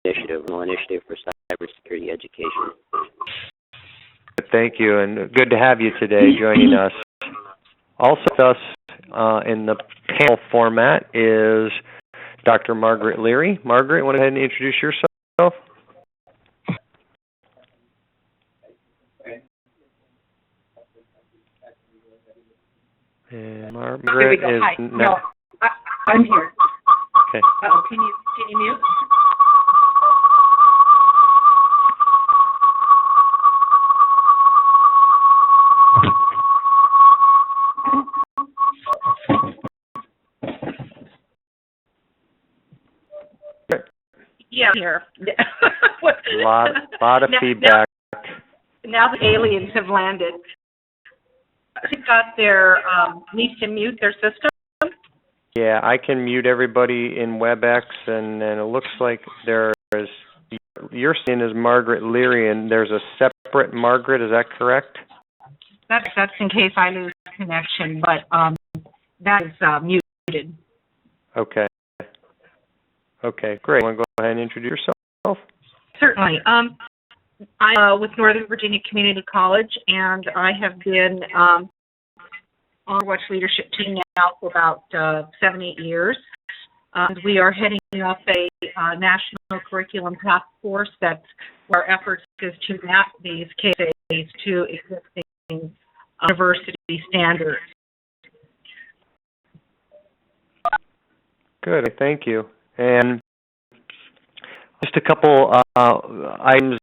initiative, an initiative for cybersecurity education. Thank you, and good to have you today joining us. Also with us in the panel format is Dr. Margaret Leary. Margaret, want to go ahead and introduce yourself? And Margaret is Hi. No, I'm here. Okay. Uh-oh, can you mute? Yeah, here. lot of feedback. Now the aliens have landed. They've got their need to mute their system. Yeah, I can mute everybody in WebEx, and it looks like there is, your name is Margaret Leary, and there's a separate Margaret, is that correct? That's in case I lose connection, but that is muted. Okay. Okay, great. Want to go ahead and introduce yourself? Certainly. I'm with Northern Virginia Community College, and I have been on the CyberWatch leadership team now for about 7-8 years. We are heading up a national curriculum task force that's where our efforts is to map these cases to existing university standards. Good, thank you. And just a couple items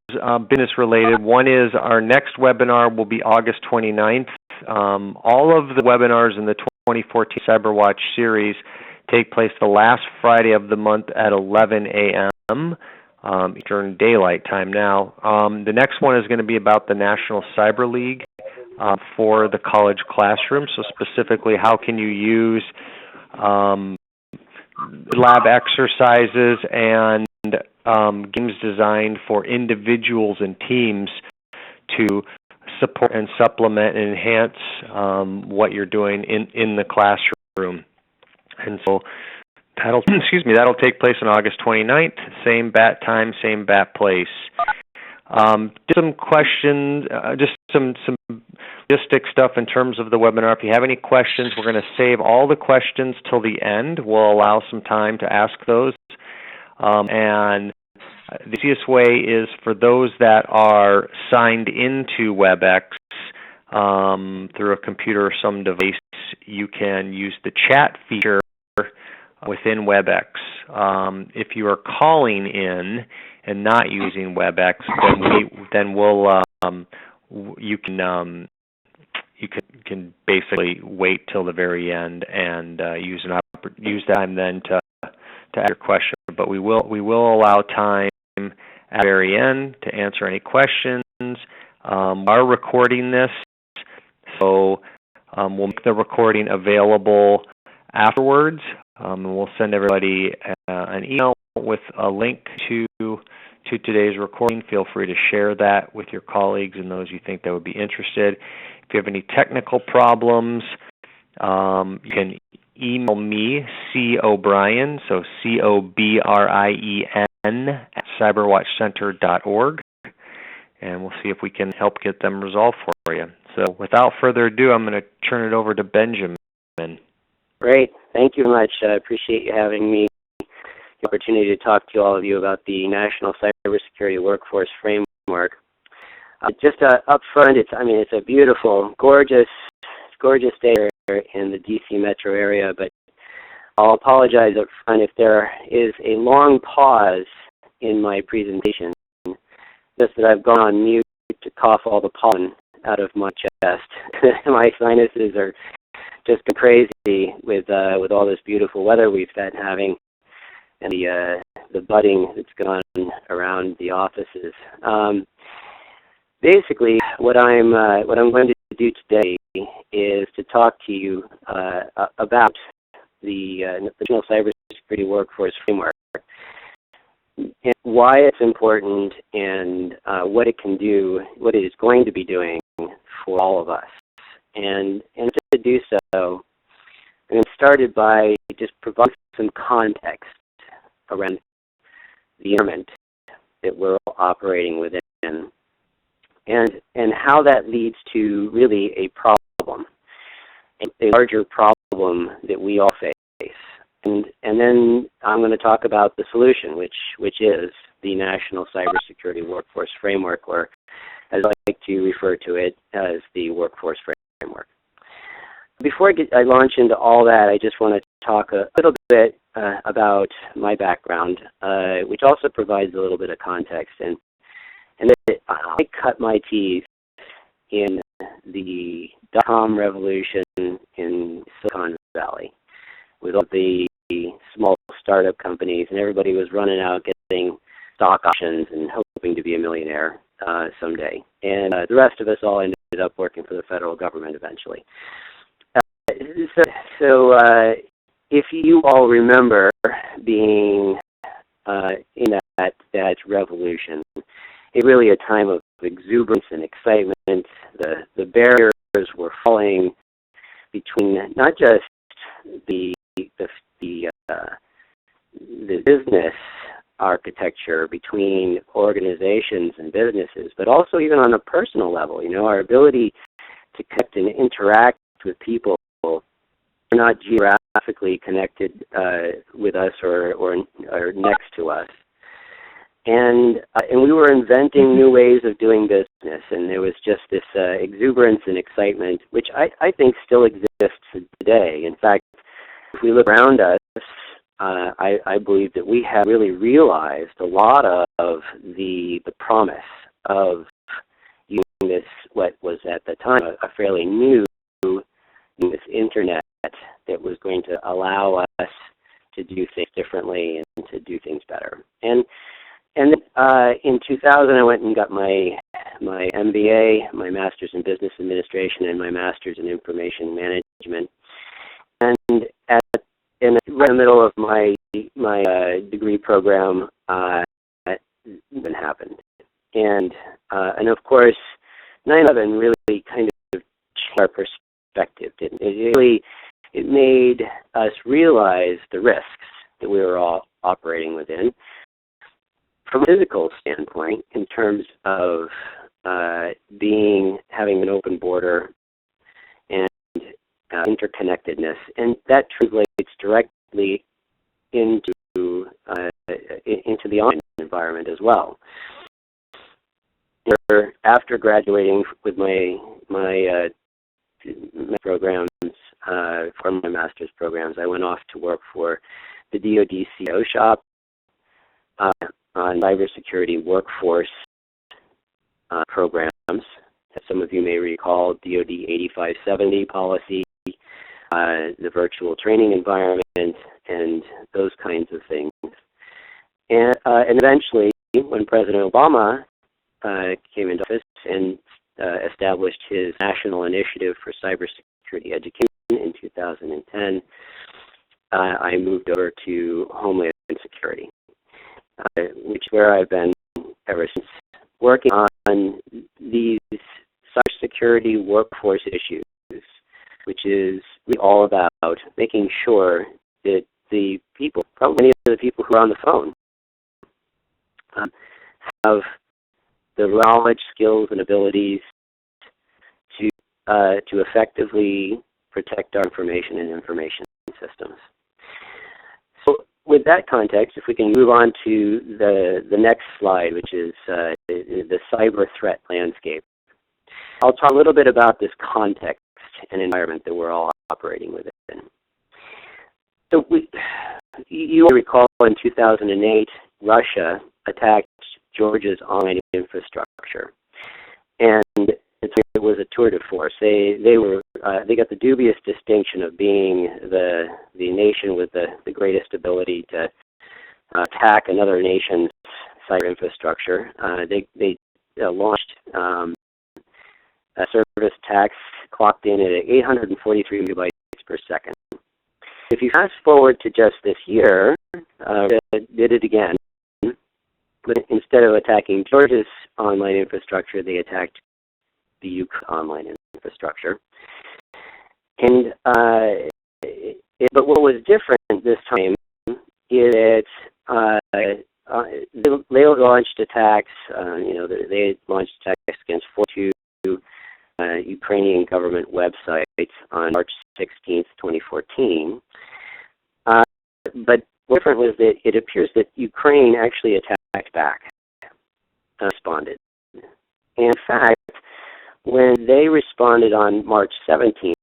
business related. One is our next webinar will be August 29th. All of the webinars in the 2014 CyberWatch series take place the last Friday of the month at 11 a.m. During daylight time now. The next one is going to be about the National Cyber League for the college classroom. So specifically, how can you use lab exercises and games designed for individuals and teams to support and supplement and enhance what you're doing in the classroom. And so that'll take place on August 29th, same bat time, same bat place. Just some questions, just some logistic stuff in terms of the webinar. If you have any questions, we're going to save all the questions till the end. We'll allow some time to ask those. And the easiest way is for those that are signed into WebEx through a computer or some device, you can use the chat feature within WebEx. If you are calling in and not using WebEx, then you can basically wait till the very end and use that time then to ask your question. But we will allow time at the very end to answer any questions. We are recording this, so we'll make the recording available afterwards. And we'll send everybody an email with a link to today's recording. Feel free to share that with your colleagues and those you think that would be interested. If you have any technical problems, you can email me, C. O'Brien, so COBRIEN at cyberwatchcenter.org, and we'll see if we can help get them resolved for you. So without further ado, I'm going to turn it over to Benjamin. Great. Thank you very much. I appreciate you having me. The opportunity to talk to all of you about the National Cybersecurity Workforce Framework. Just up front, it's a beautiful, gorgeous day here in the DC metro area, but I'll apologize up front if there is a long pause in my presentation, just that I've gone on mute to cough all the pollen out of my chest. My sinuses are just crazy with all this beautiful weather we've been having, and the budding that's gone on around the offices. Basically, what I'm going to do today is to talk to you about the National Cybersecurity Workforce Framework, and why it's important, and what it can do, what it is going to be doing for all of us. And to do so, I'm going to start by just providing some context around the environment that we're all operating within, and how that leads to really a problem, a larger problem that we all face. And then I'm going to talk about the solution, which is the National Cybersecurity Workforce Framework, or as I like to refer to it as the Workforce Framework. Before I launch into all that, I just want to talk a little bit about my background, which also provides a little bit of context. And that I cut my teeth in the dot-com revolution in Silicon Valley with all the small startup companies, and everybody was running out getting stock options and hoping to be a millionaire someday. And the rest of us all ended up working for the federal government eventually. So if you all remember being in that revolution, it really a time of exuberance and excitement. The barriers were falling between not just the business architecture between organizations and businesses, but also even on a personal level. Our ability to connect and interact with people who are not geographically connected with us or next to us. And we were inventing new ways of doing business, and there was just this exuberance and excitement, which I think still exists today. In fact, if we look around us, I believe that we have really realized a lot of the promise of using this, what was at the time a fairly new, this internet that was going to allow us to do things differently and to do things better. And in 2000, I went and got my MBA, my Master's in Business Administration, and my Master's in Information Management. And in the middle of my degree program, it happened. And of course, 9/11 really kind of changed our perspective, didn't it? It made us realize the risks that we were all operating within from a physical standpoint, in terms of having an open border and interconnectedness, and that translates directly into the online environment as well. After graduating with my programs, from my master's programs, I went off to work for the DoD CIO shop on cybersecurity workforce programs. As some of you may recall, DoD 8570 policy, the virtual training environment, and those kinds of things. And eventually, when President Obama came into office and established his national initiative for cybersecurity education in 2010, I moved over to Homeland Security, which is where I've been ever since, working on these cybersecurity workforce issues, which is really all about making sure that the people, probably many of the people who are on the phone, have the knowledge, skills, and abilities to effectively protect our information and information systems. So with that context, if we can move on to the next slide, which is the cyber threat landscape. I'll talk a little bit about this context and environment that we're all operating within. So you may recall in 2008, Russia attacked Georgia's online infrastructure, and it was a tour de force. They got the dubious distinction of being the nation with the greatest ability to attack another nation's cyber infrastructure. They launched a service tax clocked in at 843 megabytes per second. If you fast forward to just this year, did it again. But instead of attacking Georgia's online infrastructure, they attacked the Ukraine online infrastructure. And but what was different this time is that they launched attacks. They launched attacks against 42 Ukrainian government websites on March 16th, 2014. But what different was that it appears that Ukraine actually attacked back, responded. And in fact, when they responded on March 17th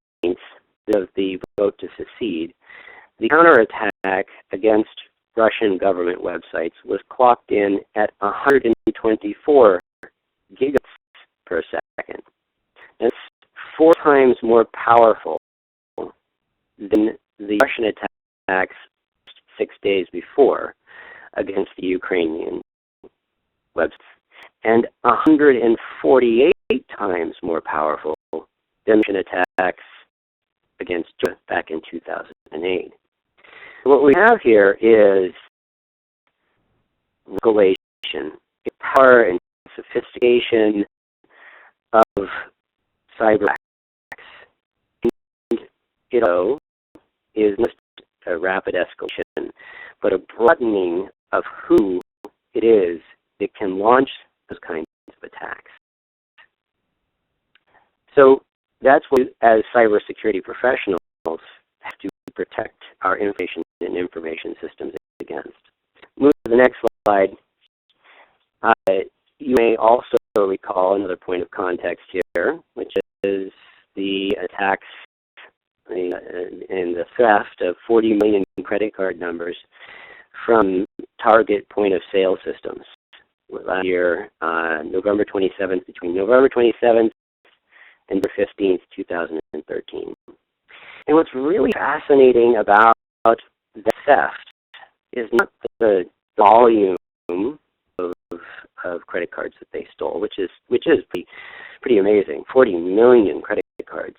of the vote to secede, the counterattack against Russian government websites was clocked in at 124 gigabits per second. That's 4 times more powerful than the Russian attacks 6 days before against the Ukrainian websites, and 148 times more powerful than Russian attacks against Georgia back in 2008. What we have here is regulation, power and sophistication of cyber attacks. And it is not a rapid escalation, but a broadening of who it is that can launch those kinds of attacks. So that's what, as cybersecurity professionals, have to protect our information and information systems against. Move to the next slide. You may also recall another point of context here, which is the attacks and the theft of 40 million credit card numbers from target point-of-sale systems. Last year, November 27th, between November 27th and the 15th, 2013. And what's really fascinating about the theft is not the volume of credit cards that they stole, which is pretty amazing, 40 million credit cards,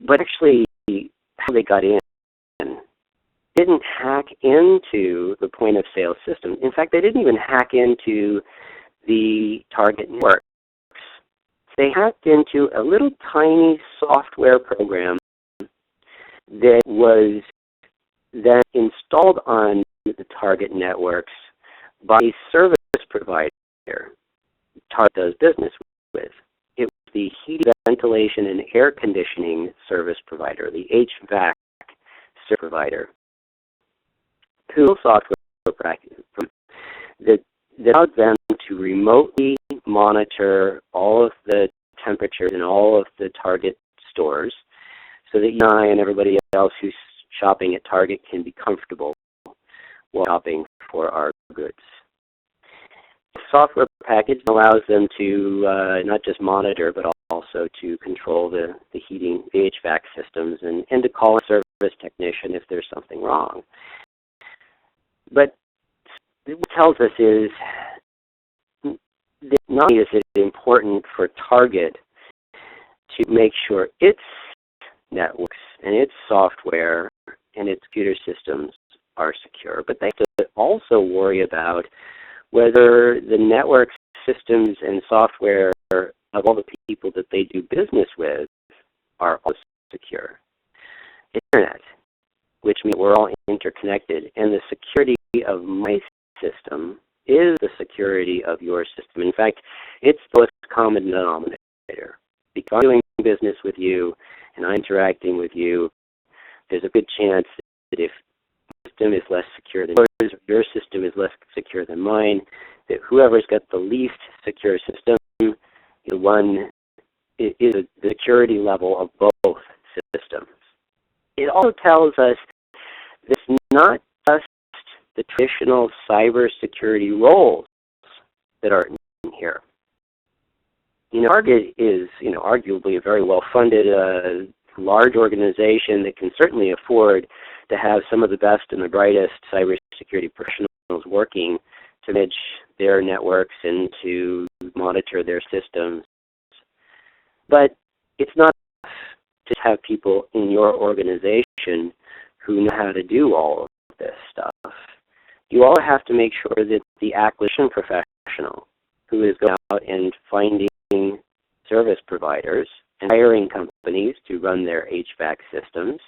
but actually how they got in. Didn't hack into the point-of-sale system. In fact, they didn't even hack into the target networks. They hacked into a little tiny software program that was then installed on the target networks by a service provider Target does business with. It was the heating, ventilation, and air conditioning service provider, the HVAC service provider, who software practice that allowed them to remotely monitor all of the temperatures in all of the Target stores so that you and I and everybody else who's shopping at Target can be comfortable while shopping for our goods. The software package allows them to not just monitor but also to control the heating, the HVAC systems, and to call a service technician if there's something wrong. But what it tells us is that not only is it important for Target to make sure its networks and its software and its computer systems are secure, but they have to also worry about whether the network systems and software of all the people that they do business with are also secure. Internet, which means we're all interconnected, and the security of my system is the security of your system. In fact, it's the most common denominator. Because I'm doing business with you and I'm interacting with you, there's a good chance that if my system is less secure than yours, your system is less secure than mine, that whoever's got the least secure system is the security level of both systems. It also tells us that it's not just the traditional cybersecurity roles that are in here. Target is, arguably a very well-funded, large organization that can certainly afford to have some of the best and the brightest cybersecurity professionals working to manage their networks and to monitor their systems. But it's not enough to have people in your organization who know how to do all of this stuff. You all have to make sure that the acquisition professional who is going out and finding service providers and hiring companies to run their HVAC systems,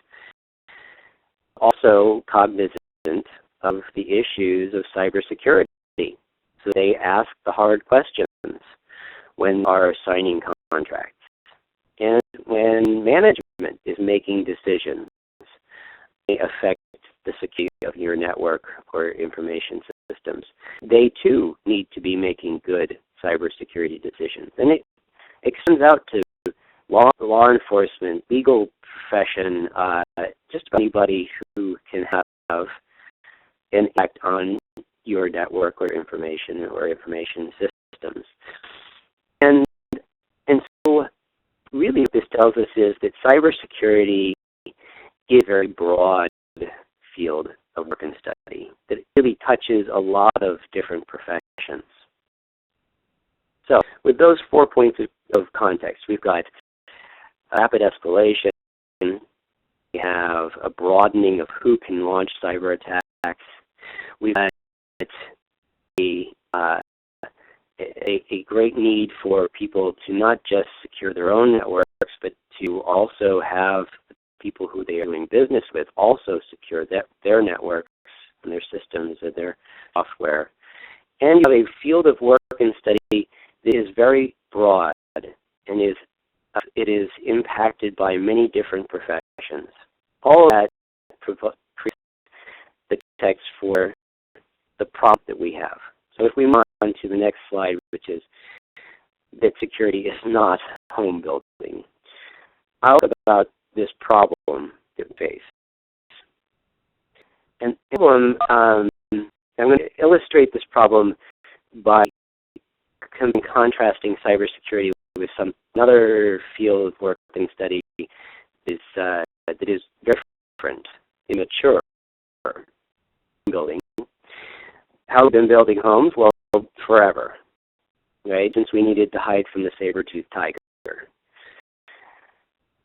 also cognizant of the issues of cybersecurity. so they ask the hard questions when they are signing contracts. And when management is making decisions, they affect the security of your network or information systems. They too need to be making good cybersecurity decisions. And it extends out to law enforcement, legal profession, just about anybody who can have an impact on your network or information systems. And so really what this tells us is that cybersecurity is a very broad field of work and study, that it really touches a lot of different professions. So with those 4 points of context, we've got rapid escalation, we have a broadening of who can launch cyber attacks, we've got a great need for people to not just secure their own networks, but to also have people who they are doing business with also secure their networks and their systems and their software. And you have a field of work and study that is very broad and it is impacted by many different professions. All of that creates the context for the problem that we have. So if we move on to the next slide, which is that security is not home building, I'll talk about this problem that we face. And I'm going to illustrate this problem by contrasting cybersecurity with another field of work and study that is very different, immature building. How have we been building homes? Well, forever, right? Since we needed to hide from the saber-toothed tiger.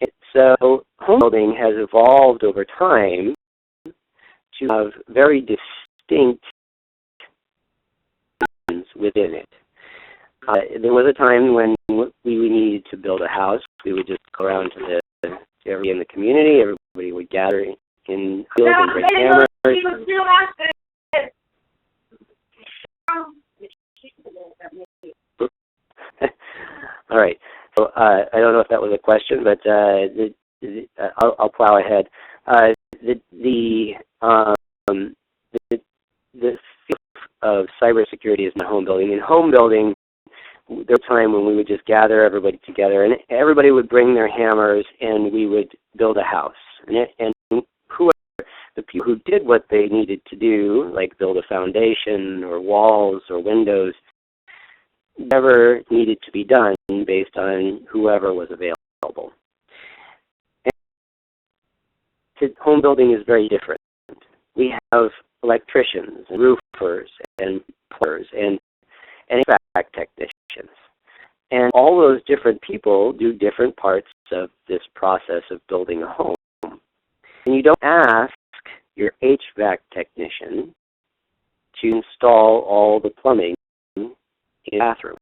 And so home building has evolved over time to have very distinct within it. There was a time when we needed to build a house. We would just go around to everybody in the community. Everybody would gather in fields and bring cameras. All right. So I don't know if that was a question, but I'll plow ahead. The field of cybersecurity is not home building. In home building, there was a time when we would just gather everybody together, and everybody would bring their hammers, and we would build a house. And the people who did what they needed to do, like build a foundation or walls or windows, never needed to be done based on whoever was available. And home building is very different. We have electricians and roofers and plumbers and HVAC technicians. And all those different people do different parts of this process of building a home. And you don't ask your HVAC technician to install all the plumbing in the bathroom.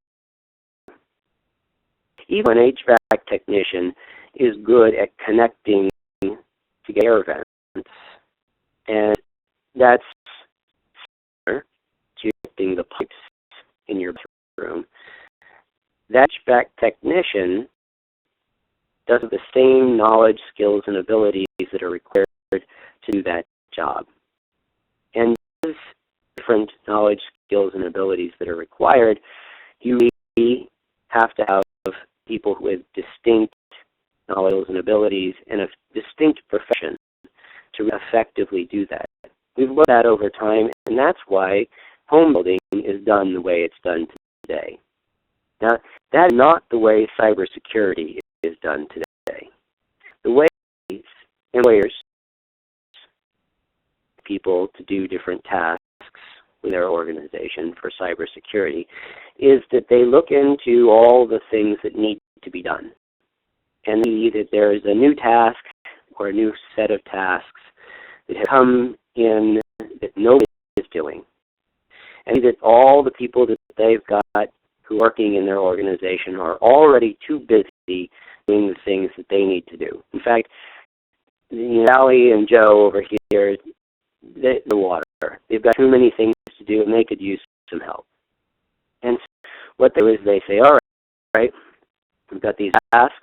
Even an HVAC technician is good at connecting to air vents, and that's similar to connecting the pipes in your bathroom. That HVAC technician does the same knowledge, skills, and abilities that are required to do that job. And those different knowledge, skills, and abilities that are required, you have to have people with distinct knowledge and abilities and a distinct profession to effectively do that. We've looked at that over time, and that's why home building is done the way it's done today. Now, that is not the way cybersecurity is done today. The way employers people to do different tasks with their organization for cybersecurity is that they look into all the things that need to be done. And see that there is a new task or a new set of tasks that have come in that nobody is doing. And that all the people that they've got who are working in their organization are already too busy doing the things that they need to do. In fact, Sally and Joe over here, the water. They've got too many things to do, and they could use some help. And what they do is they say, all right, we've got these tasks.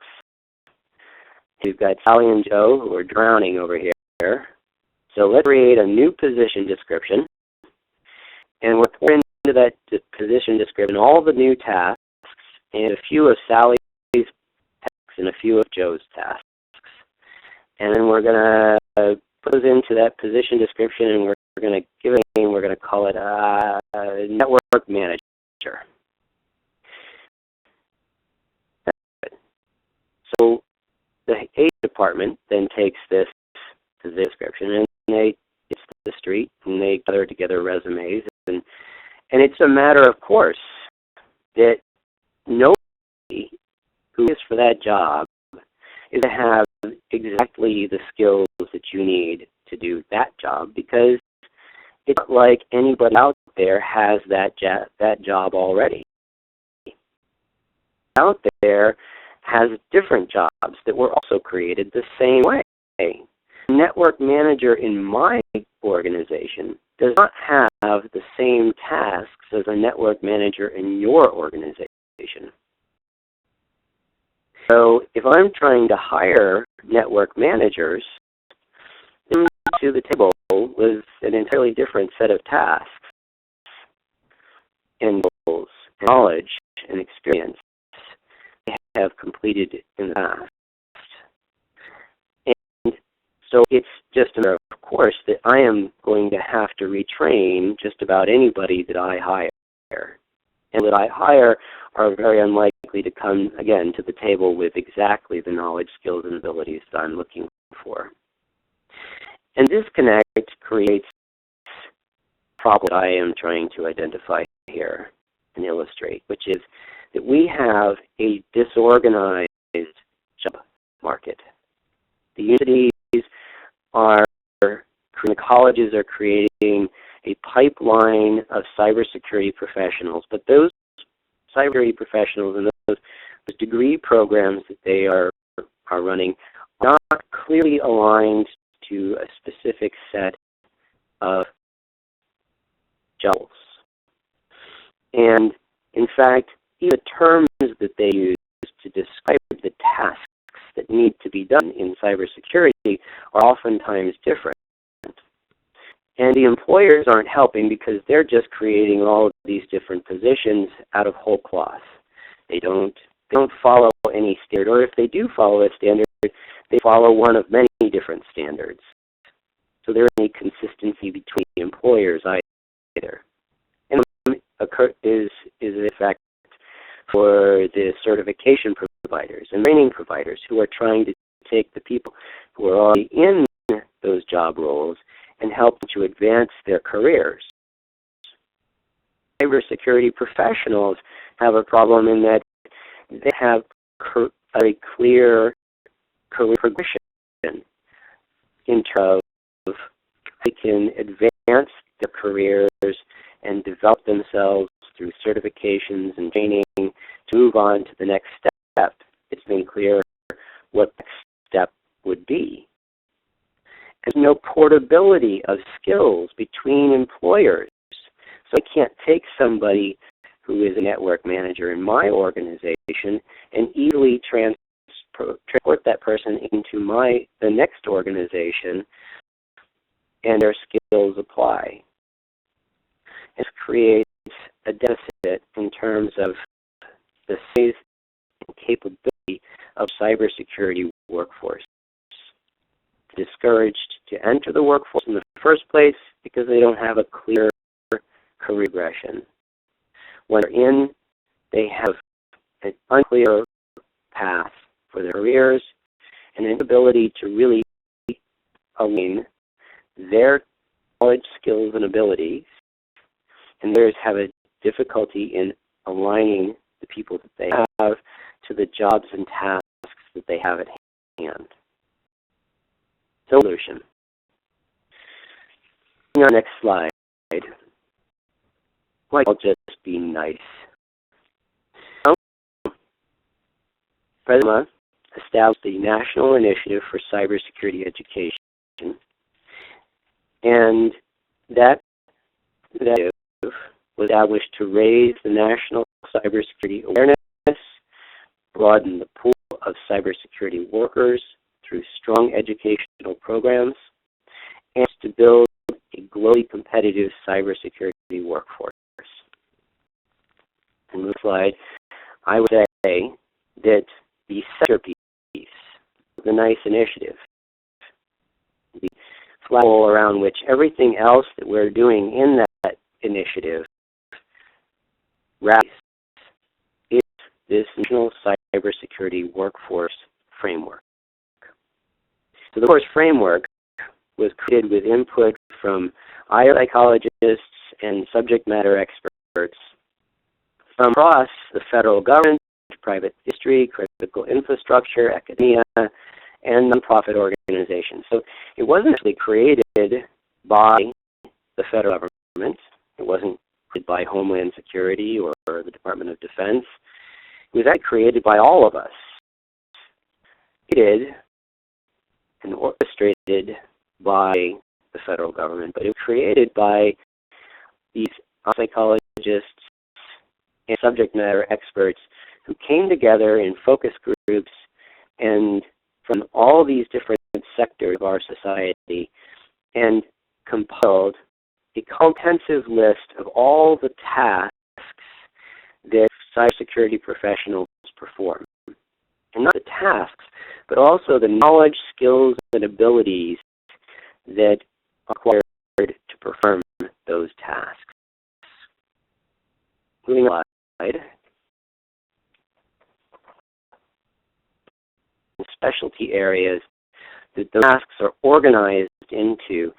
We've got Sally and Joe who are drowning over here. So let's create a new position description. And we'll pour into that position description all the new tasks and a few of Sally's tasks and a few of Joe's tasks. And then we're going to put those into that position description, and we're going to give it a name. We're going to call it a network manager. So the HR department then takes this description and they get to the street and they gather together resumes, and it's a matter of course that nobody who is for that job is to have exactly the skills that you need to do that job, because it's not like anybody out there has that job already. Out there has different jobs that were also created the same way. A network manager in my organization does not have the same tasks as a network manager in your organization. So if I'm trying to hire network managers, to the table with an entirely different set of tasks and goals, and knowledge and experience they have completed in the past. And so it's just a matter of course that I am going to have to retrain just about anybody that I hire. And that I hire are very unlikely to come, again, to the table with exactly the knowledge, skills, and abilities that I'm looking for. And disconnect creates a problem that I am trying to identify here and illustrate, which is that we have a disorganized job market. The universities the colleges are creating a pipeline of cybersecurity professionals, but those cybersecurity professionals and those degree programs that they are running are not clearly aligned to a specific set of jobs. And in fact, even the terms that they use to describe the tasks that need to be done in cybersecurity are oftentimes different. And the employers aren't helping because they're just creating all of these different positions out of whole cloth. They don't follow any standard, or if they do follow a standard, they follow one of many different standards. So there isn't any consistency between the employers either. And is in effect for the certification providers and training providers who are trying to take the people who are already in those job roles and help to advance their careers. Cybersecurity professionals have a problem in that they have a very clear career progression in terms of they can advance their careers and develop themselves through certifications and training to move on to the next step. It's been clear what the next step would be. There's no portability of skills between employers. So I can't take somebody who is a network manager in my organization and easily transport that person into the next organization and their skills apply. It creates a deficit in terms of the size and capability of cybersecurity workforce. Discouraged to enter the workforce in the first place because they don't have a clear career progression. When they're in, they have an unclear path for their careers and an inability to really align their knowledge, skills, and abilities, and others have a difficulty in aligning the people that they have to the jobs and tasks that they have at hand. Solution. On our next slide, I'll just be nice. President established the National Initiative for Cybersecurity Education, and that initiative was established to raise the national cybersecurity awareness, broaden the pool of cybersecurity workers through strong educational programs, and to build a globally competitive cybersecurity workforce. In this slide, I would say that the centerpiece of the NICE initiative, the flagpole around which everything else that we're doing in that initiative rallies, is this national cybersecurity workforce framework. So the workforce framework was created with input from IO psychologists and subject matter experts from across the federal government, private industry, critical infrastructure, academia, and nonprofit organizations. So it wasn't actually created by the federal government. It wasn't created by Homeland Security or the Department of Defense. It was actually created by all of us. Created and orchestrated by the federal government, but it was created by these psychologists and subject matter experts who came together in focus groups and from all these different sectors of our society and compiled a comprehensive list of all the tasks that cybersecurity professionals perform. And not the tasks, but also the knowledge, skills, and abilities that are required to perform those tasks. Moving on. Specialty areas that the tasks are organized into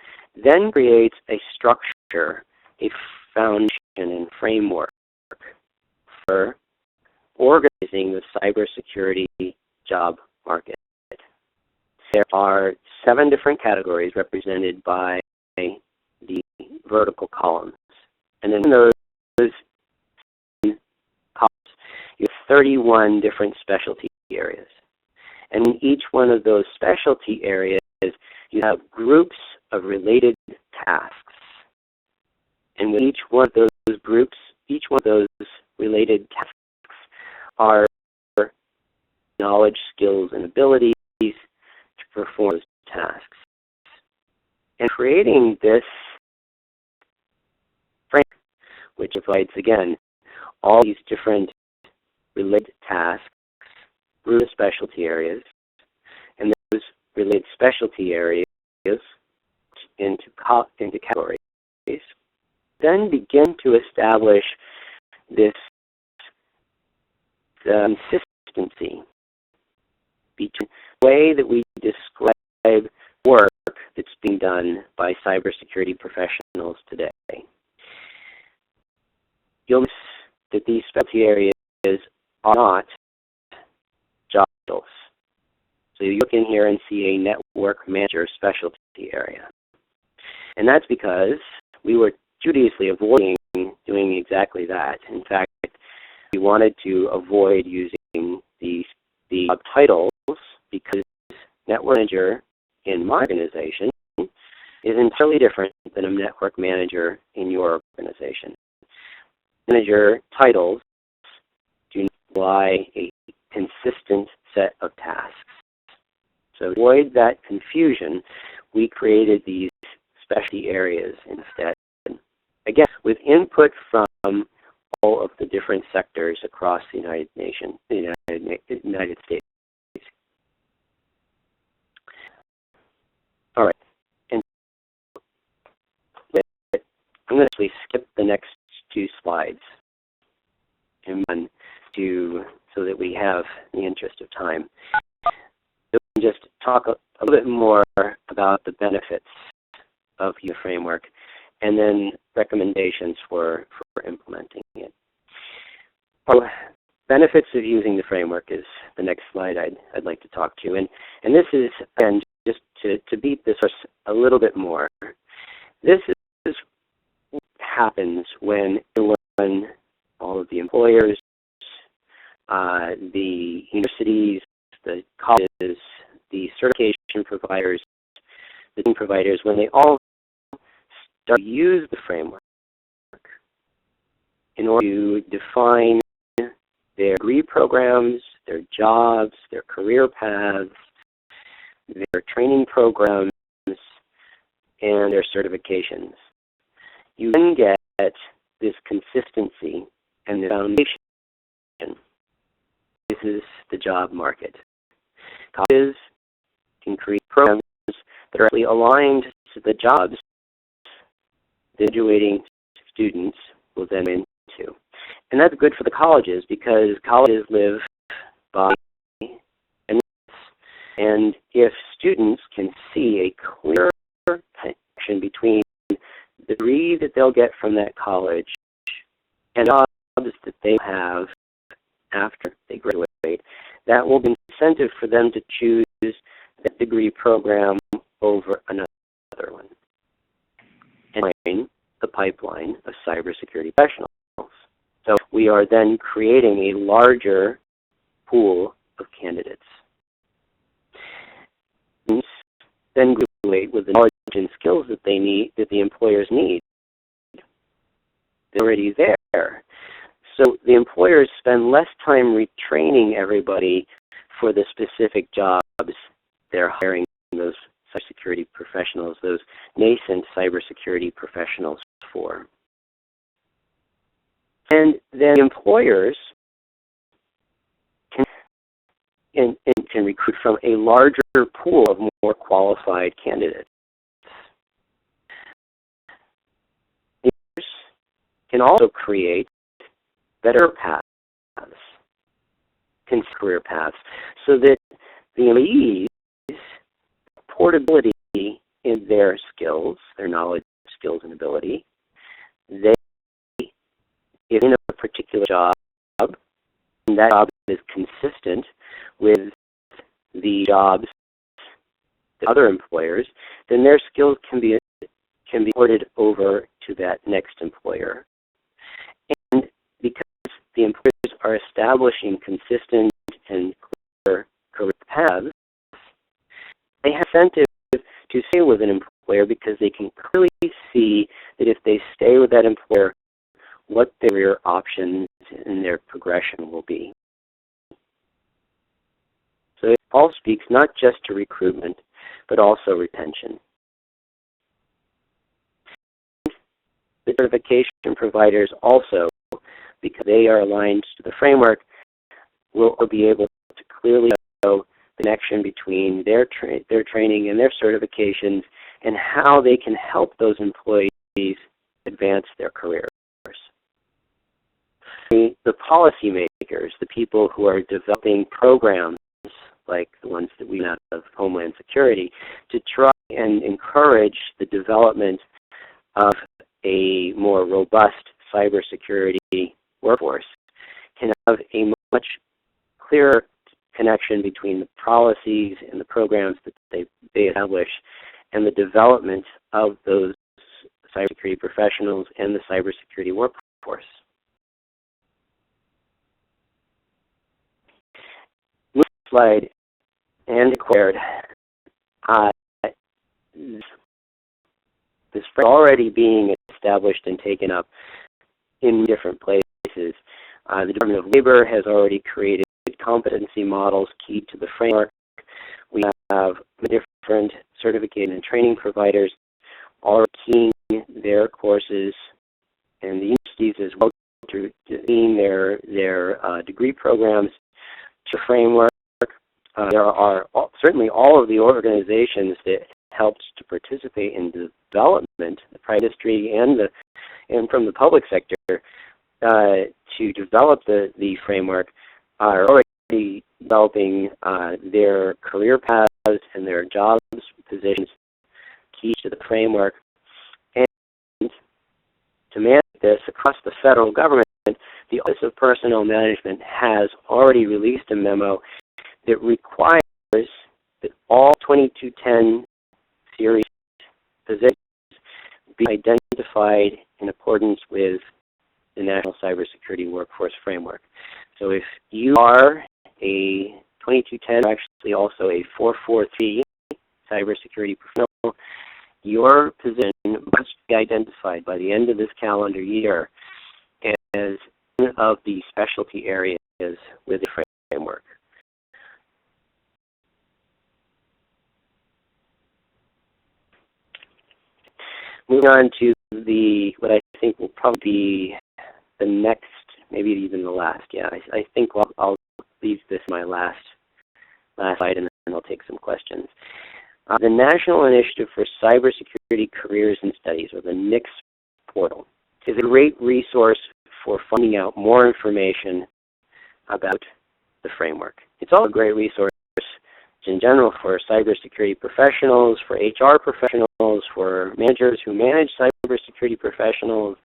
then creates a structure, a foundation and framework for organizing the cybersecurity job market. There are 7 different categories represented by the vertical columns. And then in those columns, you have 31 different specialty areas. And in each one of those specialty areas, you have groups of related tasks. And with each one of those groups, each one of those related tasks are knowledge, skills, and abilities to perform those tasks. And creating this framework, which provides, again, all these different related tasks through the specialty areas, and those related specialty areas into categories, then begin to establish this consistency between the way that we describe work that's being done by cybersecurity professionals today. You'll notice that these specialty areas are not job titles. So you look in here and see a network manager specialty area. And that's because we were studiously avoiding doing exactly that. In fact, we wanted to avoid using the job titles because network manager in my organization is entirely different than a network manager in your organization. Manager titles do not imply a consistent set of tasks. So to avoid that confusion, we created these specialty areas instead. Again, with input from all of the different sectors across the United States. All right, and I'm going to actually skip the next 2 slides and run so that we have the interest of time. We can just talk a little bit more about the benefits of your framework and then recommendations for implementing it. So, benefits of using the framework is the next slide I'd like to talk to. And this is, and just to beat this a little bit more, this is what happens when all of the employers, the universities, the colleges, the certification providers, the team providers, when they all start to use the framework, in order to define their degree programs, their jobs, their career paths, their training programs, and their certifications. You then get this consistency and the foundation. This is the job market. Colleges can create programs that are actually aligned to the jobs the graduating students will then into. And that's good for the colleges because colleges live by and if students can see a clear connection between the degree that they'll get from that college and jobs that they have after they graduate, that will be an incentive for them to choose that degree program over another one. And the pipeline of cybersecurity professionals. So we are then creating a larger pool of candidates. And then graduate with the knowledge and skills that they need, that the employers need. They're already there. So the employers spend less time retraining everybody for the specific jobs they're hiring those cybersecurity professionals, those nascent cybersecurity professionals for. And then employers can recruit from a larger pool of more qualified candidates. Employers can also create better paths, career paths, so that the employees portability in their skills, their knowledge, skills, and ability. They, if in a particular job, and that job is consistent with the jobs of other employers, then their skills can be ported over to that next employer. And because the employers are establishing consistent and clear career paths, they have incentive to stay with an employer because they can clearly see that if they stay with that employer, what their career options and their progression will be. So it all speaks not just to recruitment, but also retention. The certification providers also, because they are aligned to the framework, will be able to clearly show the connection between their training and their certifications and how they can help those employees advance their careers. The policymakers, the people who are developing programs like the ones that we have of Homeland Security, to try and encourage the development of a more robust cybersecurity workforce, can have a much clearer connection between the policies and the programs that they establish and the development of those cybersecurity professionals and the cybersecurity workforce. This slide and declared this already being established and taken up in different places. The Department of Labor has already created competency models key to the framework. We have different certification and training providers all keying their courses, and the universities as well to keying their degree programs to framework. There are certainly all of the organizations that helped to participate in development, the private industry and from the public sector, to develop the framework are already developing their career paths and their jobs positions key to the framework. And to manage this across the federal government, the Office of Personnel Management has already released a memo that requires that all 2210 series positions be identified in accordance with the National Cybersecurity Workforce Framework. So if you are a 2210, or actually also a 443 cybersecurity professional, your position must be identified by the end of this calendar year as one of the specialty areas within the framework. Moving on to what I think will probably be the next, maybe even the last. Yeah, I think I'll leave this my last slide, and then I'll take some questions. The National Initiative for Cybersecurity Careers and Studies, or the NICS portal, is a great resource for finding out more information about the framework. It's also a great resource in general for cybersecurity professionals, for HR professionals, for managers who manage cybersecurity professionals,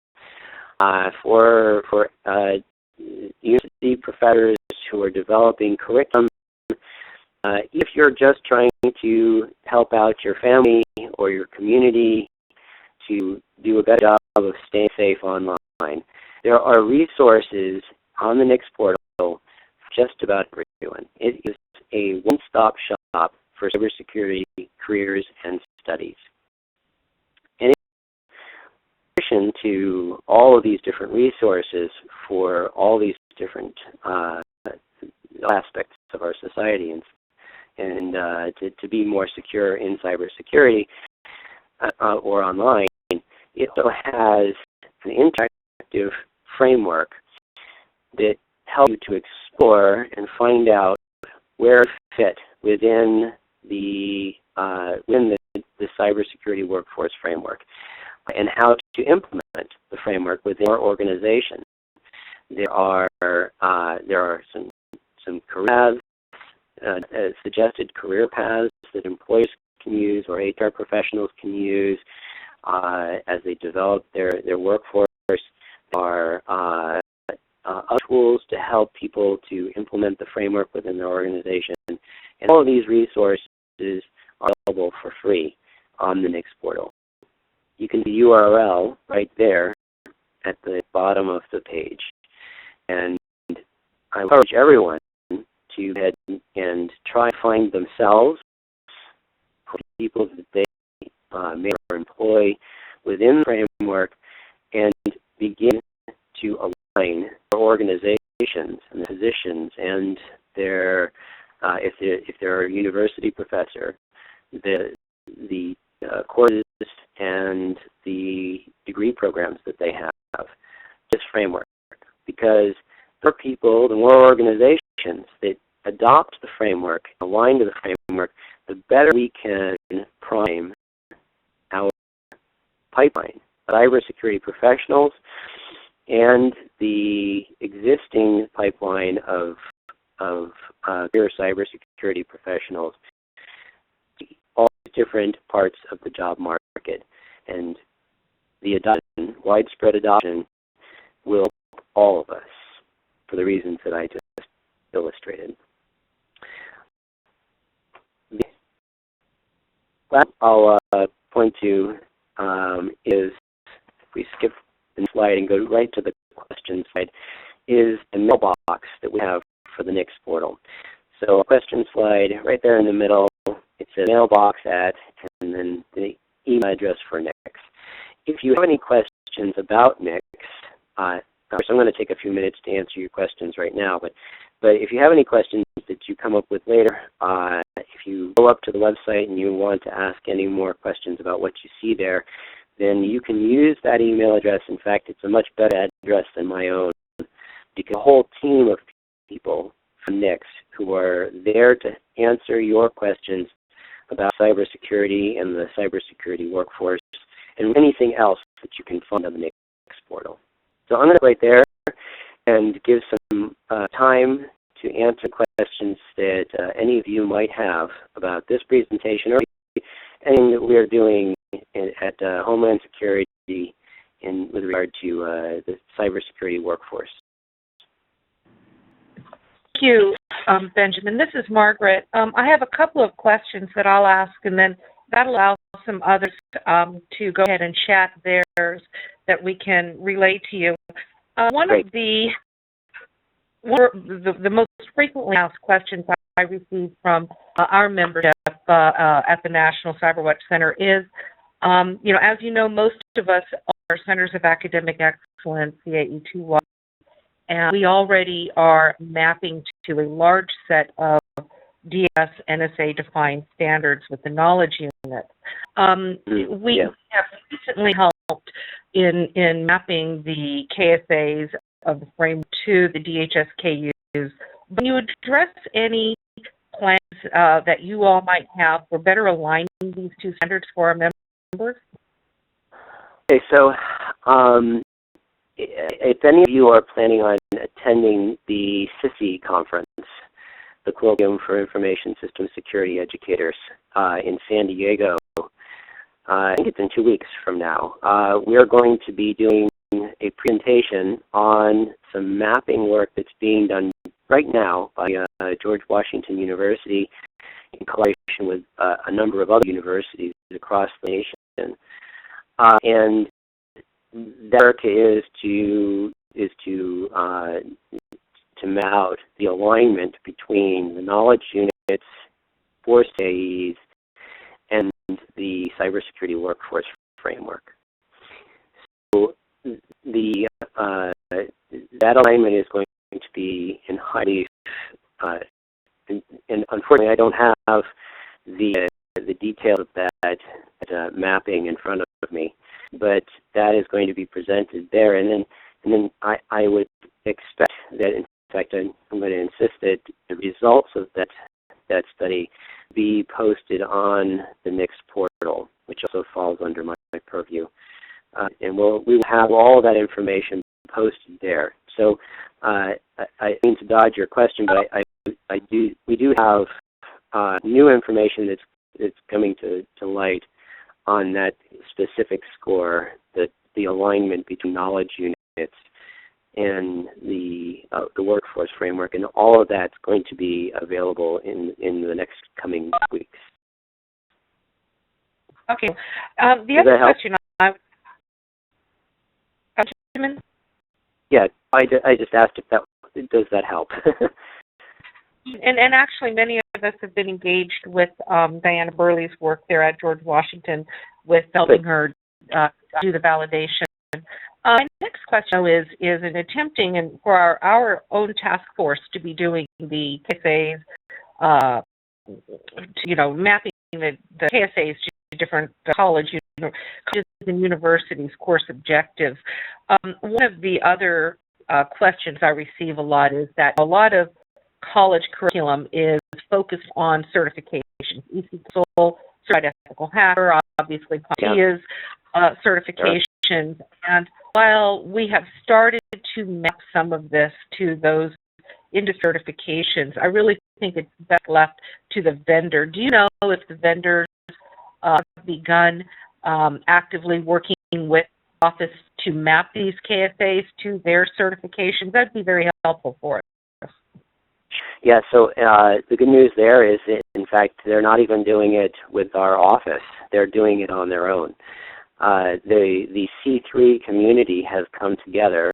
for university professors who are developing curriculum. If you're just trying to help out your family or your community to do a better job of staying safe online, there are resources on the NICS portal for just about everyone. It is a one-stop shop for cybersecurity careers and studies. And in addition to all of these different resources for all these different aspects of our society and to be more secure in cybersecurity or online, it also has an interactive framework that helps you to explore and find out where you fit within the cybersecurity workforce framework and how to implement the framework within our organization. There are some career paths, suggested career paths that employers can use or HR professionals can use as they develop their workforce. There are other tools to help people to implement the framework within their organization. And all of these resources are available for free on the NICS portal. You can see the URL right there at the bottom of the page. And I encourage everyone to head and try to find themselves, people that they may or employ within the framework, and begin to align their organizations and their positions and their, if they're a university professor, the courses and the degree programs that they have, this framework. Because the more people, the more organizations that adopt the framework, align to the framework, the better we can prime our pipeline of cybersecurity professionals and the existing pipeline of career cybersecurity professionals, all different parts of the job market. And the adoption, widespread adoption, will help all of us for the reasons that I just illustrated. What I'll point to is, if we skip the slide and go right to the question slide, is the mailbox that we have for the NICS portal. So a question slide right there in the middle, it says mailbox at, and then the email address for NICS. If you have any questions about NICS, of course I'm going to take a few minutes to answer your questions right now, but if you have any questions that you come up with later, if you go up to the website and you want to ask any more questions about what you see there, then you can use that email address. In fact, it's a much better address than my own, because a whole team of people from NICS who are there to answer your questions about cybersecurity and the cybersecurity workforce and anything else that you can find on the NICS portal. So I'm going to go right there and give some time to answer questions that any of you might have about this presentation or anything that we are doing at Homeland Security with regard to the cybersecurity workforce. Thank you, Benjamin. This is Margaret. I have a couple of questions that I'll ask, and then that'll allow some others to go ahead and chat theirs that we can relay to you. One of the most frequently asked questions I received from our membership at the National CyberWatch Center is, as you know, most of us are centers of academic Excellence, CAE2Y, and we already are mapping to a large set of DS NSA-defined standards with the knowledge unit. We have recently helped in mapping the KSAs of the framework to the DHS-KUs. Can you address any plans that you all might have for better aligning these two standards for our members? Okay, so if any of you are planning on attending the CISI conference, the Colloquium for Information System Security Educators in San Diego, I think it's in 2 weeks from now, we are going to be doing a presentation on some mapping work that's being done right now by George Washington University in collaboration with a number of other universities across the nation. And that work is to map out the alignment between the knowledge units, force AEs, and the cybersecurity workforce framework. So that alignment is going to be in highly, and unfortunately I don't have the details of that mapping in front of me, but that is going to be presented there, and then I would expect that, in fact, I'm going to insist that the results of that study be posted on the NICS portal, which also falls under my purview. And we will have all of that information posted there. So I mean to dodge your question, but we do have new information that's coming to light on that specific score, the alignment between knowledge units and the workforce framework, and all of that's going to be available in the next coming weeks. Okay. The other question Yeah, I just asked if does that help. And actually, many of us have been engaged with Diana Burley's work there at George Washington with helping her do the validation. My next question is in attempting and for our own task force to be doing the KSAs, mapping the KSAs to different colleges and universities' course objectives. One of the other questions I receive a lot is that a lot of college curriculum is focused on certifications. ECSOL, Certified Ethical Hacker, obviously CompTIA's certifications. And while we have started to map some of this to those into certifications, I really think it's best left to the vendor. Do you know if the vendors have begun actively working with Office to map these KSAs to their certifications? That'd be very helpful for us. Yeah, so the good news there is that, in fact, they're not even doing it with our office. They're doing it on their own. The C3 community has come together,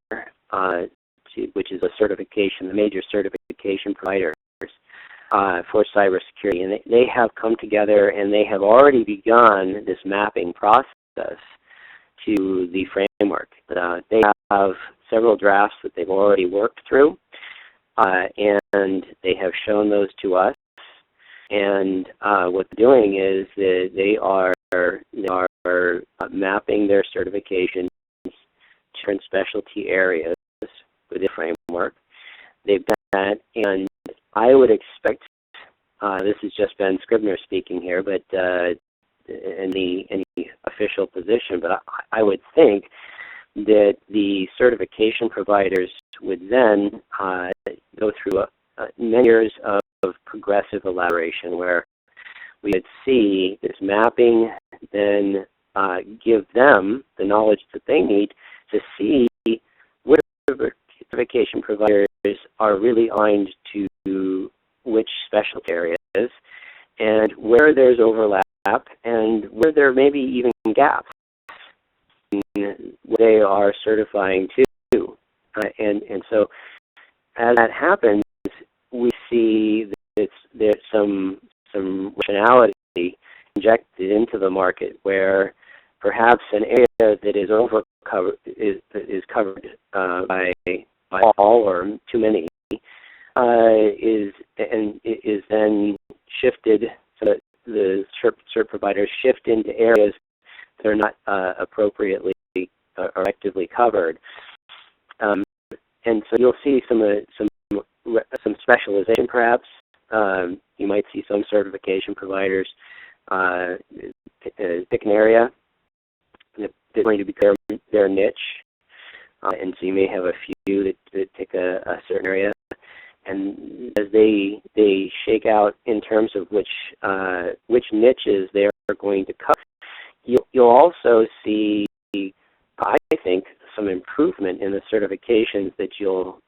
which is a certification, the major certification providers for cybersecurity, and they have come together and they have already begun this mapping process to the framework. They have several drafts that they've already worked through, and they have shown those to us. And what they're doing is that they are mapping their certifications to different specialty areas within the framework. They've done that, and I would expect, this has just Ben Scribner speaking here, but in any official position, but I would think that the certification providers would then go through many years of progressive elaboration where we would see this mapping, then give them the knowledge that they need to see which certification providers are really aligned to which specialty areas and where there's overlap and where there may be even gaps in what they are certifying to. And so as that happens, we see that there's some rationality injected into the market where perhaps an area that is is covered by all or too many, is then shifted so that the cert providers shift into areas that are not appropriately or effectively covered, and so you'll see some specialization perhaps. You might see some certification providers pick an area that's going to be their niche, and so you may have a few that pick a certain area, and as they shake out in terms of which niches they are going to cover, you'll also see, I think, some improvement in the certifications that you'll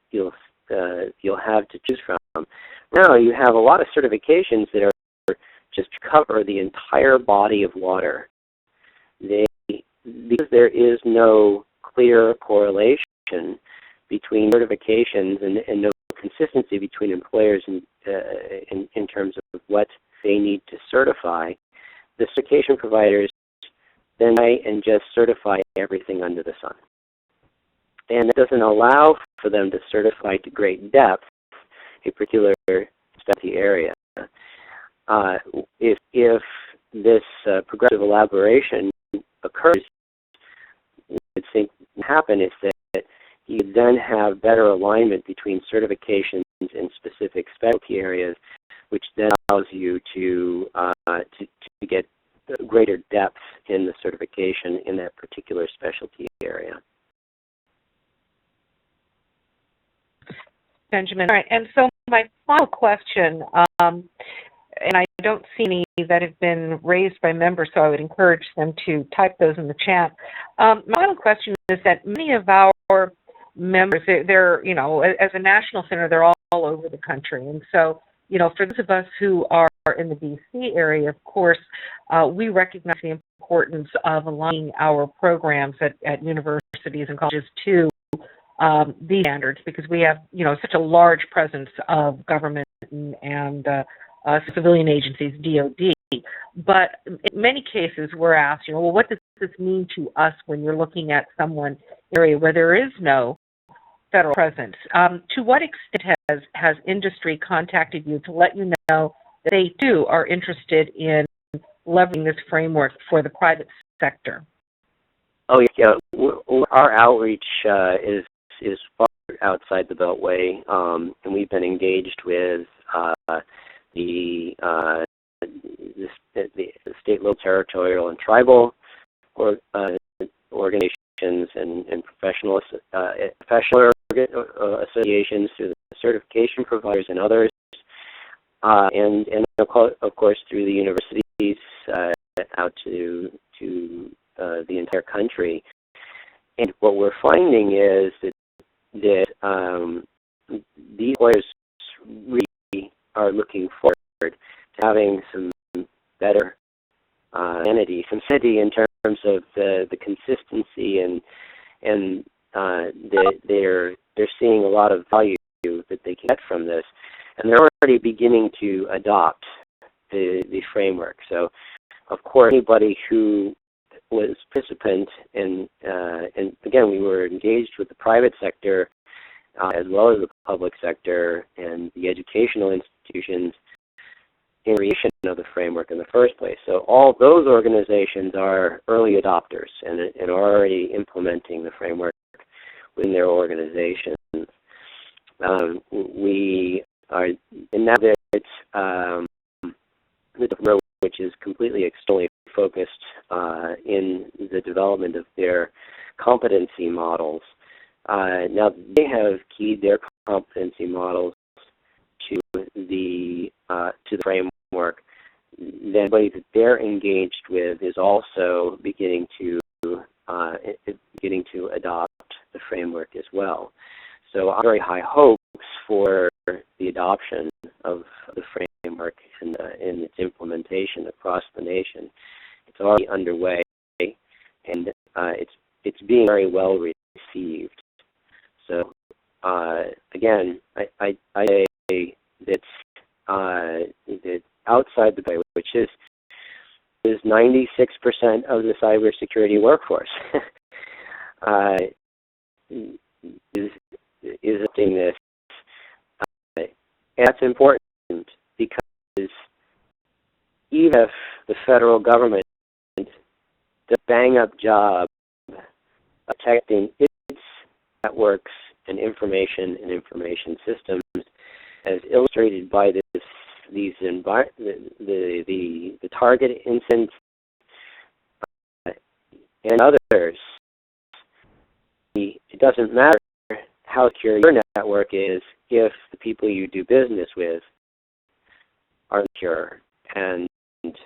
have to choose from. Now you have a lot of certifications that are just cover the entire body of water. Because there is no clear correlation between certifications and no consistency between employers in terms of what they need to certify, the certification providers then try and just certify everything under the sun. And it doesn't allow for them to certify to great depth a particular specialty area. If this progressive elaboration occurs, what I think will happen is that you then have better alignment between certifications in specific specialty areas, which then allows you to get greater depth in the certification in that particular specialty area. Benjamin. All right, and so my final question, and I don't see any that have been raised by members, so I would encourage them to type those in the chat. My final question is that many of our members, they're as a national center, they're all over the country, and so, for those of us who are in the D.C. area, of course, we recognize the importance of aligning our programs at universities and colleges to these standards, because we have, such a large presence of government and civilian agencies, DoD. But in many cases, we're asked, well, what does this mean to us when you're looking at someone area where there is no federal presence? To what extent has industry contacted you to let you know that they too are interested in leveraging this framework for the private sector? Oh yeah, our outreach is far outside the Beltway, and we've been engaged with the state, local, territorial, and tribal organizations and professional associations through the certification providers and others, and of course through the universities out to the entire country. And what we're finding is that these players really are looking forward to having some better sanity in terms of the consistency, and they're seeing a lot of value that they can get from this, and they're already beginning to adopt the framework. So, of course, anybody who was participant, and again, we were engaged with the private sector as well as the public sector and the educational institutions in creation of the framework in the first place. So all those organizations are early adopters and are already implementing the framework within their organizations. We are, and now that it's which is completely externally focused in the development of their competency models. Now they have keyed their competency models to the framework. Then everybody that they're engaged with is also beginning to adopt the framework as well. So I have very high hopes for the adoption of the framework and its implementation across the nation. It's already underway, and it's being very well received. So again, I say that outside the bay, which is 96% of the cybersecurity workforce, is doing this. And that's important because even if the federal government does a bang-up job of protecting its networks and information systems, as illustrated by the target incidents and others, it doesn't matter how secure your network is if the people you do business with are secure. And it's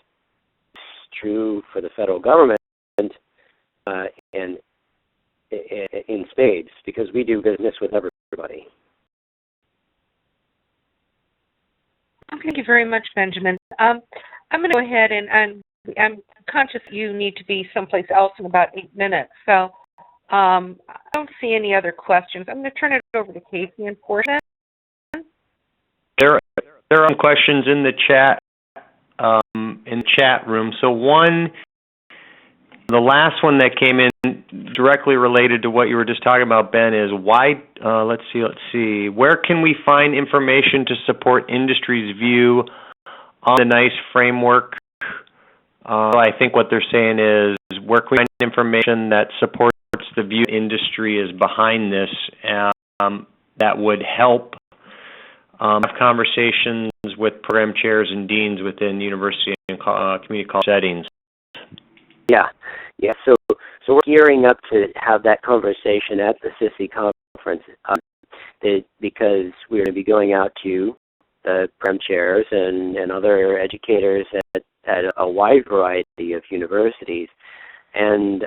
true for the federal government and in spades, because we do business with everybody. Thank you very much, Benjamin. I'm going to go ahead and I'm conscious you need to be someplace else in about 8 minutes. So I don't see any other questions. I'm going to turn it over to Casey and Portia. There are some questions in the chat room. So the last one that came in directly related to what you were just talking about, Ben, is why, let's see, where can we find information to support industry's view on the NICE framework? I think what they're saying is, where can we find information that supports the view industry is behind this, that would help have conversations with program chairs and deans within university and community college settings. Yeah. So we're gearing up to have that conversation at the CISI conference because we're going to be going out to the program chairs and other educators at a wide variety of universities and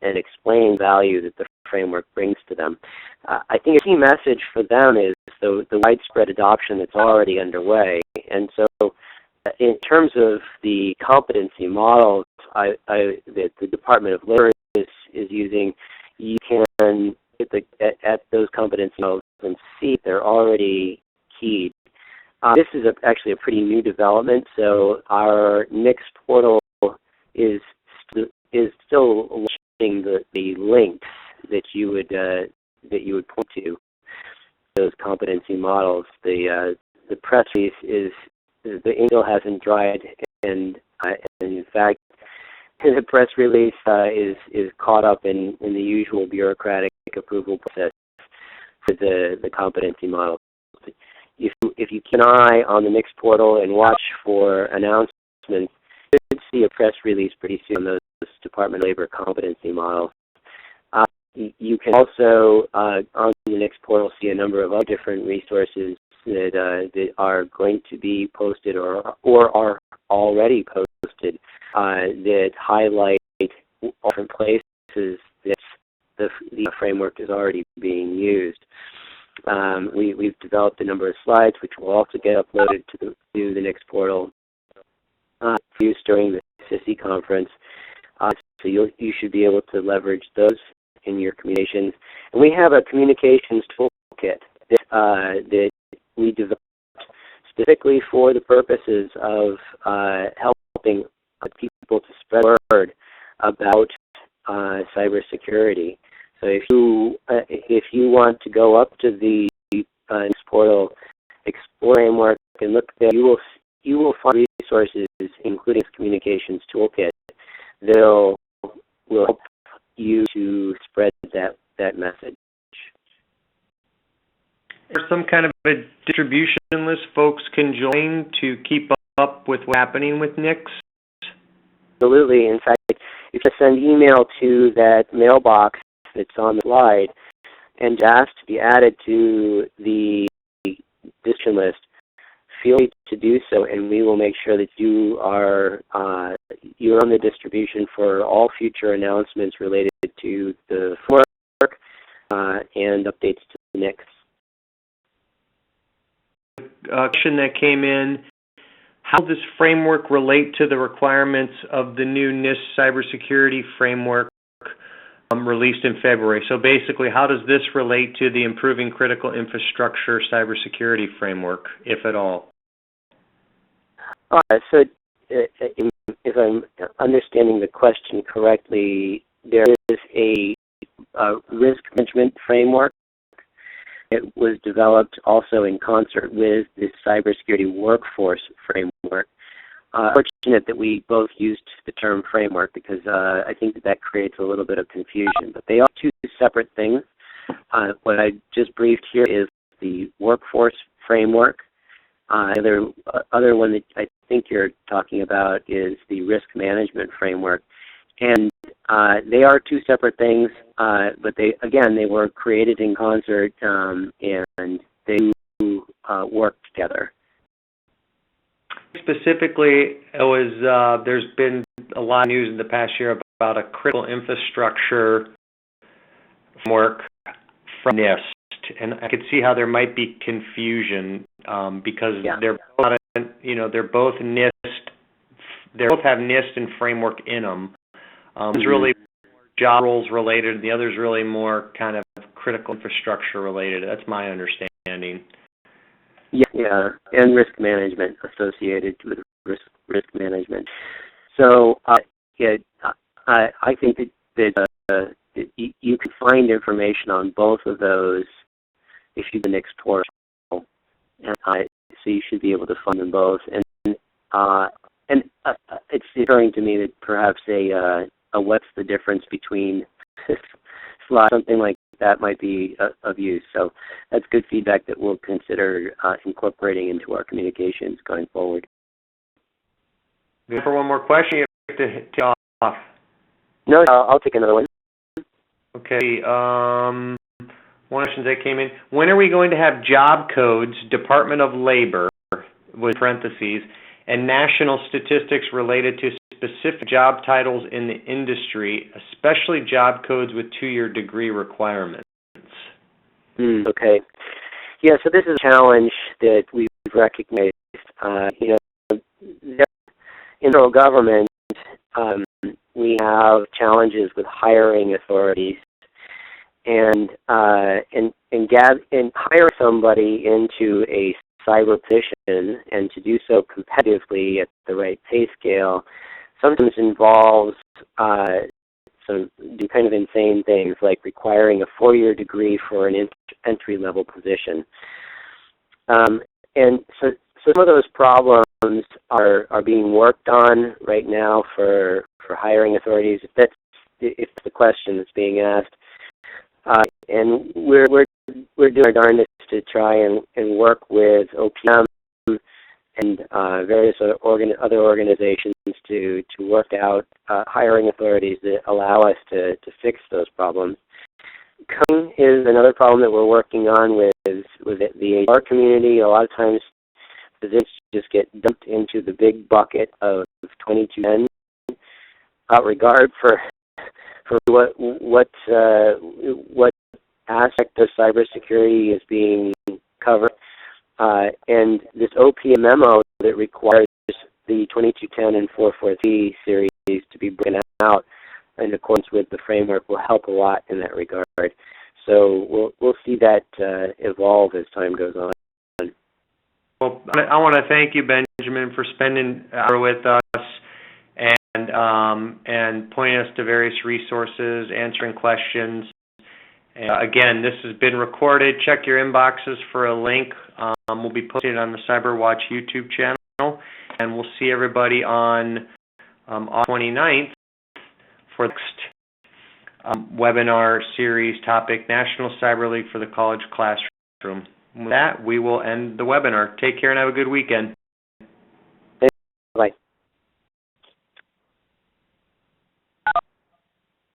explain value that the framework brings to them. I think a key message for them is the widespread adoption that's already underway. And so in terms of the competency models that the Department of Labor is using, you can at those competency models and see they're already keyed. This is actually a pretty new development, so our NICS portal is still listing the links that you would point to those competency models. The press release is the ink still hasn't dried, and in fact, the press release is caught up in the usual bureaucratic approval process for the competency model. If you keep an eye on the NICS portal and watch for announcements, you should see a press release pretty soon on those Department of Labor competency models. You can also, on the NICS portal, see a number of other different resources that are going to be posted or are already posted that highlight different places that the framework is already being used. We've developed a number of slides which will also get uploaded to the NICS portal used during the CISI conference. So you should be able to leverage those in your communications. And we have a communications toolkit that we developed specifically for the purposes of helping people to spread word about cybersecurity. So if you want to go up to the NICS portal, explore framework, and look there, you will find resources, including this communications toolkit, that will help you to spread that message. There's some kind of a distribution list folks can join to keep up with what's happening with NICS? Absolutely. In fact, if you send email to that mailbox that's on the slide and ask to be added to the distribution list, feel free to do so, and we will make sure that you're on the distribution for all future announcements related to the framework and updates to the NICS. Question that came in: how does this framework relate to the requirements of the new NIST cybersecurity framework released in February? So basically, how does this relate to the improving critical infrastructure cybersecurity framework, if at all? So if I'm understanding the question correctly, there is a risk management framework. It was developed also in concert with the cybersecurity workforce framework. Fortunate that we both used the term framework because I think that creates a little bit of confusion. But they are two separate things. What I just briefed here is the workforce framework. The other one that I think you're talking about is the risk management framework. And they are two separate things, but they were created in concert and they work together. Specifically, it was there's been a lot of news in the past year about a critical infrastructure framework from NIST, and I could see how there might be confusion because they're both NIST. They both have NIST and framework in them. It's really job roles related, and the other's really more kind of critical infrastructure related. That's my understanding. Yeah, and risk management associated with risk management. So I think that you can find information on both of those if you can explore. So you should be able to find them both. And it's occurring to me that perhaps a what's the difference between slide, something like that might be of use. So that's good feedback that we'll consider incorporating into our communications going forward. Good. For one more question, you have to hit off. No, I'll take another one. Okay. One question that came in. When are we going to have job codes, Department of Labor, with parentheses, and national statistics related to specific job titles in the industry, especially job codes with 2-year degree requirements? Okay. Yeah, so this is a challenge that we've recognized. In federal government, we have challenges with hiring authorities, and hire somebody into a cyber position, and to do so competitively at the right pay scale sometimes involves some kind of insane things like requiring a 4-year degree for an entry-level position. And so some of those problems are being worked on right now for hiring authorities, if that's the question that's being asked. And we're doing our darndest to try and work with OPM and various other organizations to work out hiring authorities that allow us to fix those problems. Coding is another problem that we're working on with the HR community. A lot of times physicians just get dumped into the big bucket of 2210 without regard for what aspect of cybersecurity is being covered. And this OPM memo that requires the 2210 and 443 series to be broken out in accordance with the framework will help a lot in that regard. So we'll see that evolve as time goes on. Well, I want to thank you, Benjamin, for spending an hour with us and pointing us to various resources, answering questions. Again, this has been recorded. Check your inboxes for a link. We'll be posting it on the CyberWatch YouTube channel, and we'll see everybody on August 29th for the next webinar series topic, National Cyber League for the College Classroom. With that, we will end the webinar. Take care and have a good weekend. Bye.